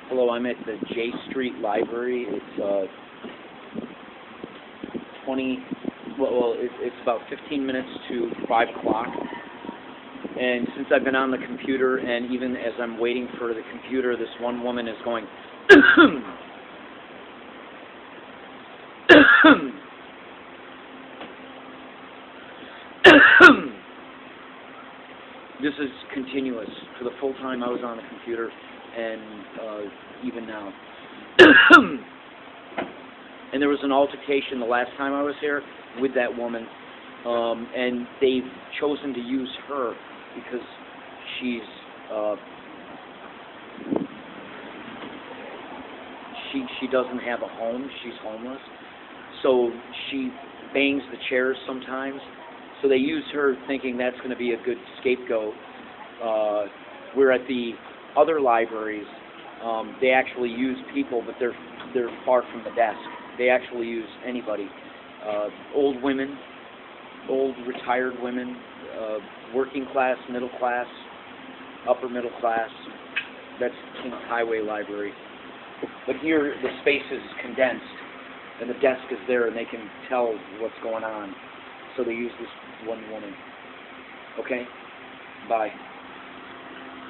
Hello, I'm at the J Street Library. It's it's about 15 minutes to 5 o'clock. And since I've been on the computer, and even as I'm waiting for the computer, this one woman is going, This is continuous for the full time I was on the computer, and even now. And there was an altercation the last time I was here with that woman, and they've chosen to use her because she's she doesn't have a home. She's homeless, so she bangs the chairs sometimes. So they use her thinking that's going to be a good scapegoat. Where at the other libraries, they actually use people, but they're far from the desk. They actually use anybody. Old women, old retired women, working class, middle class, upper middle class. That's Kings Highway Library. But here the space is condensed, and the desk is there, and they can tell what's going on. So they use this one woman. Okay? Bye.